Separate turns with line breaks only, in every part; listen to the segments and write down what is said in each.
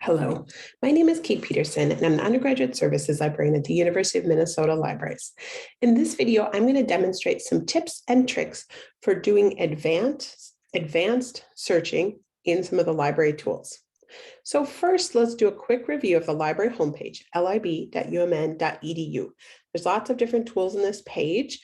Hello, my name is Kate Peterson, and I'm an undergraduate services librarian at the University of Minnesota Libraries. In this video, I'm going to demonstrate some tips and tricks for doing advanced searching in some of the library tools. So first, let's do a quick review of the library homepage, lib.umn.edu. There's lots of different tools in this page.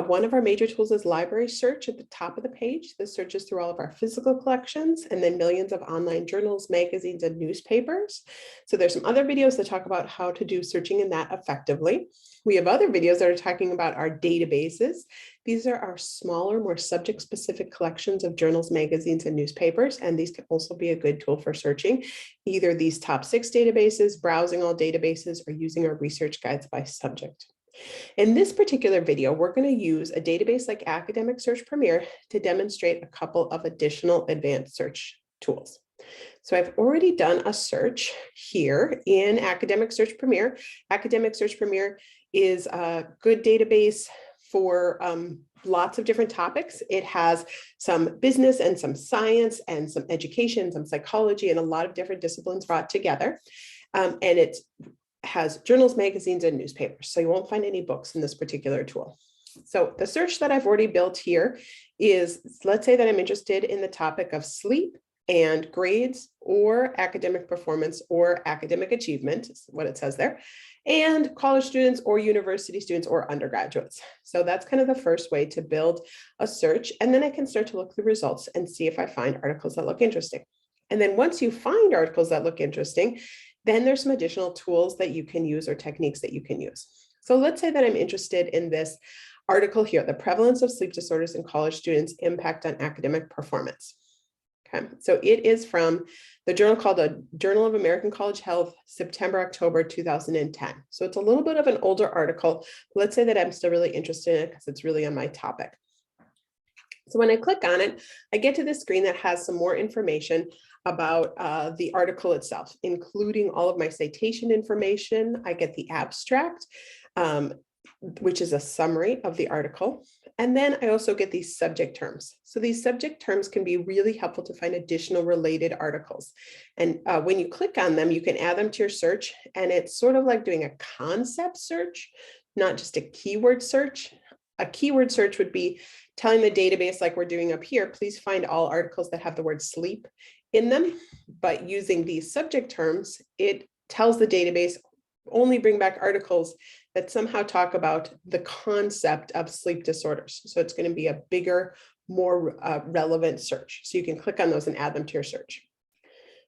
One of our major tools is library search at the top of the page. This searches through all of our physical collections and then millions of online journals, magazines, and newspapers. So there's some other videos that talk about how to do searching in that effectively. We have other videos that are talking about our databases. These are our smaller, more subject-specific collections of journals, magazines, and newspapers, and these can also be a good tool for searching either these top 6 databases, browsing all databases, or using our research guides by subject. In this particular video, we're going to use a database like Academic Search Premier to demonstrate a couple of additional advanced search tools. So I've already done a search here in Academic Search Premier. Academic Search Premier is a good database for lots of different topics. It has some business and some science and some education, some psychology, and a lot of different disciplines brought together. And it has journals, magazines, and newspapers. So you won't find any books in this particular tool. So the search that I've already built here is, let's say that I'm interested in the topic of sleep and grades or academic performance or academic achievement, is what it says there, and college students or university students or undergraduates. So that's kind of the first way to build a search. And then I can start to look through results and see if I find articles that look interesting. And then once you find articles that look interesting, then there's some additional tools that you can use or techniques that you can use. So let's say that I'm interested in this article here, the prevalence of sleep disorders in college students' impact on academic performance. Okay, so it is from the journal called the Journal of American College Health, September, October 2010. So it's a little bit of an older article. Let's say that I'm still really interested in it because it's really on my topic. So when I click on it, I get to this screen that has some more information about the article itself, including all of my citation information. I get the abstract, which is a summary of the article. And then I also get these subject terms. So these subject terms can be really helpful to find additional related articles. And when you click on them, you can add them to your search. And it's sort of like doing a concept search, not just a keyword search. A keyword search would be telling the database, like we're doing up here, please find all articles that have the word sleep in them. But using these subject terms, it tells the database only bring back articles that somehow talk about the concept of sleep disorders. So it's going to be a bigger, more relevant search. So you can click on those and add them to your search.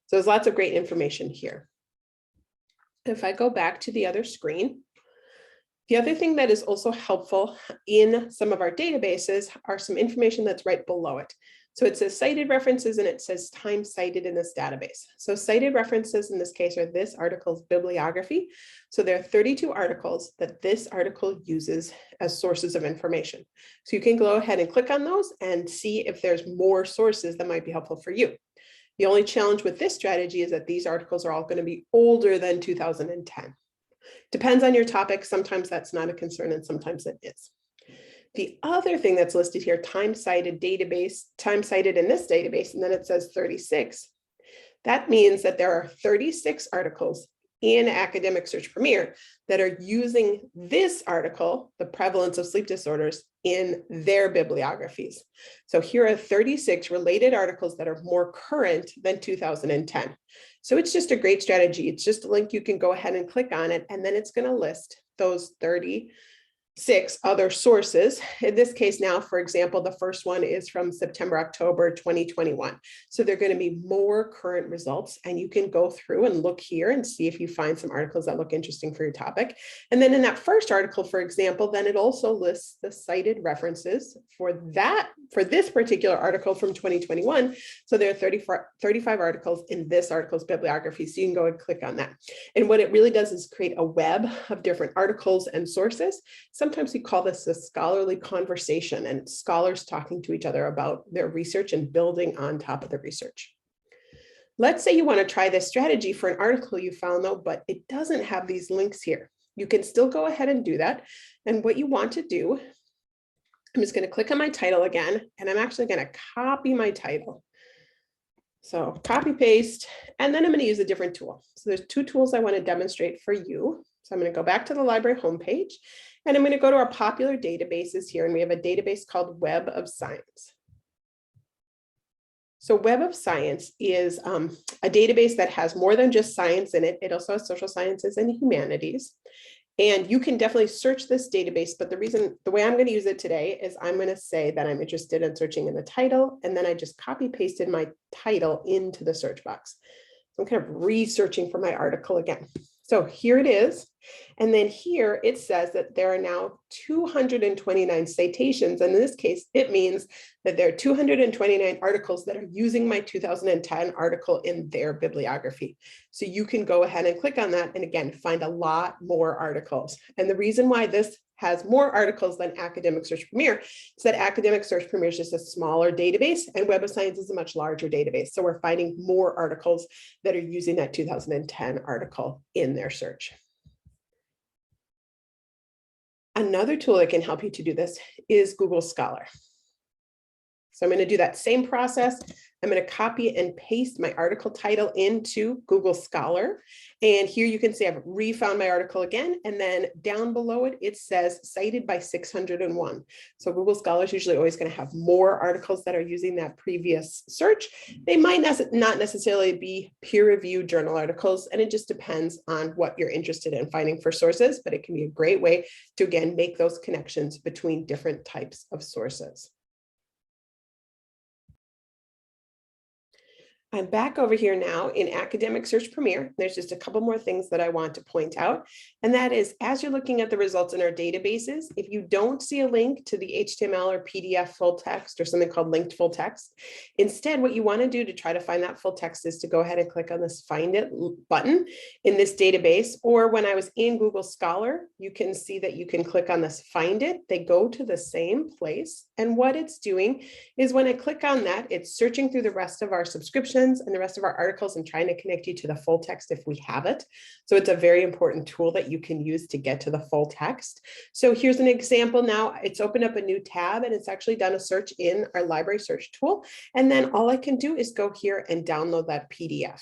So there's lots of great information here. If I go back to the other screen, the other thing that is also helpful in some of our databases are some information that's right below it. So it says cited references and it says time cited in this database. So cited references in this case are this article's bibliography. So there are 32 articles that this article uses as sources of information. So you can go ahead and click on those and see if there's more sources that might be helpful for you. The only challenge with this strategy is that these articles are all going to be older than 2010. Depends on your topic. Sometimes that's not a concern and sometimes it is. The other thing that's listed here, time cited database, time cited in this database, and then it says 36. That means that there are 36 articles in Academic Search Premier that are using this article, the prevalence of sleep disorders, in their bibliographies. So here are 36 related articles that are more current than 2010. So it's just a great strategy. It's just a link. You can go ahead and click on it, and then it's going to list those 36 other sources. In this case now, for example, the first one is from September, October 2021. So they're going to be more current results, and you can go through and look here and see if you find some articles that look interesting for your topic. And then in that first article, for example, then it also lists the cited references for this particular article from 2021. So there are 35 articles in this article's bibliography. So you can go and click on that. And what it really does is create a web of different articles and sources. Sometimes we call this a scholarly conversation, and scholars talking to each other about their research and building on top of the research. Let's say you want to try this strategy for an article you found though, but it doesn't have these links here. You can still go ahead and do that. And what you want to do, I'm just going to click on my title again, and I'm actually going to copy my title. So copy paste, and then I'm going to use a different tool. So there's two tools I want to demonstrate for you. So I'm going to go back to the library homepage, and I'm going to go to our popular databases here, and we have a database called Web of Science. So Web of Science is a database that has more than just science in it. It also has social sciences and humanities. And you can definitely search this database, but the way I'm going to use it today is I'm going to say that I'm interested in searching in the title, and then I just copy pasted my title into the search box. So I'm kind of researching for my article again. So here it is. And then here it says that there are now 229 citations. And in this case, it means that there are 229 articles that are using my 2010 article in their bibliography. So you can go ahead and click on that and again, find a lot more articles. And the reason why this has more articles than Academic Search Premier is that Academic Search Premier is just a smaller database and Web of Science is a much larger database. So we're finding more articles that are using that 2010 article in their search. Another tool that can help you to do this is Google Scholar. So I'm going to do that same process. I'm going to copy and paste my article title into Google Scholar. And here you can see I've refound my article again. And then down below it, it says cited by 601. So Google Scholar is usually always going to have more articles that are using that previous search. They might not necessarily be peer-reviewed journal articles, and it just depends on what you're interested in finding for sources, but it can be a great way to, again, make those connections between different types of sources. I'm back over here now in Academic Search Premier. There's just a couple more things that I want to point out. And that is, as you're looking at the results in our databases, if you don't see a link to the HTML or PDF full text or something called linked full text, instead, what you want to do to try to find that full text is to go ahead and click on this Find It button in this database. Or when I was in Google Scholar, you can see that you can click on this Find It. They go to the same place. And what it's doing is when I click on that, it's searching through the rest of our subscriptions and the rest of our articles and trying to connect you to the full text if we have it. So it's a very important tool that you can use to get to the full text. So here's an example now. It's opened up a new tab and it's actually done a search in our library search tool. And then all I can do is go here and download that PDF.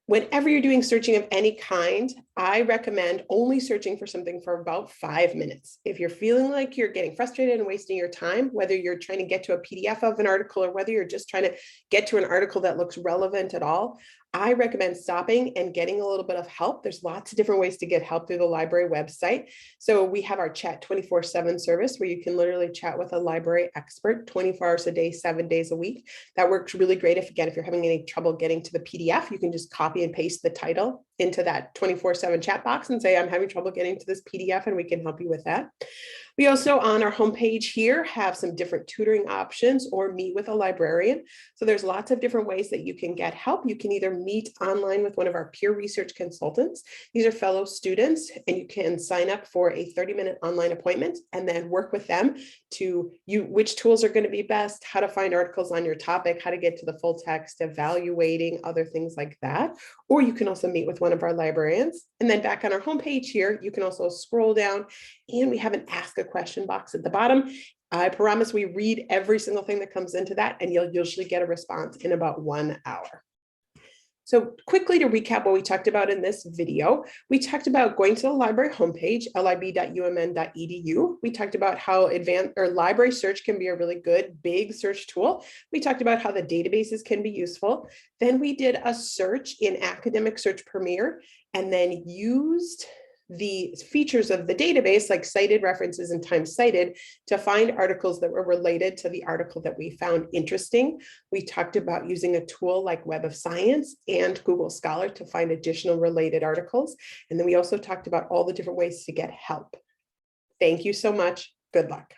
Whenever you're doing searching of any kind, I recommend only searching for something for about 5 minutes. If you're feeling like you're getting frustrated and wasting your time, whether you're trying to get to a PDF of an article or whether you're just trying to get to an article that looks relevant at all, I recommend stopping and getting a little bit of help. There's lots of different ways to get help through the library website. So we have our chat 24/7 service where you can literally chat with a library expert 24 hours a day, 7 days a week. That works really great. If you're having any trouble getting to the PDF, you can just copy and paste the title into that 24/7 chat box and say, I'm having trouble getting to this PDF, and we can help you with that. We also on our homepage here have some different tutoring options or meet with a librarian. So there's lots of different ways that you can get help. You can either meet online with one of our peer research consultants. These are fellow students, and you can sign up for a 30-minute online appointment and then work with them to which tools are going to be best, how to find articles on your topic, how to get to the full text, evaluating other things like that. Or you can also meet with one of our librarians. And then back on our homepage here, you can also scroll down and we have an ask a question box at the bottom. I promise we read every single thing that comes into that, and you'll usually get a response in about 1 hour. So quickly to recap what we talked about in this video, we talked about going to the library homepage, lib.umn.edu. We talked about how advanced or library search can be a really good big search tool. We talked about how the databases can be useful. Then we did a search in Academic Search Premier and then used the features of the database like cited references and time cited to find articles that were related to the article that we found interesting. We talked about using a tool like Web of Science and Google Scholar to find additional related articles. And then we also talked about all the different ways to get help. Thank you so much. Good luck.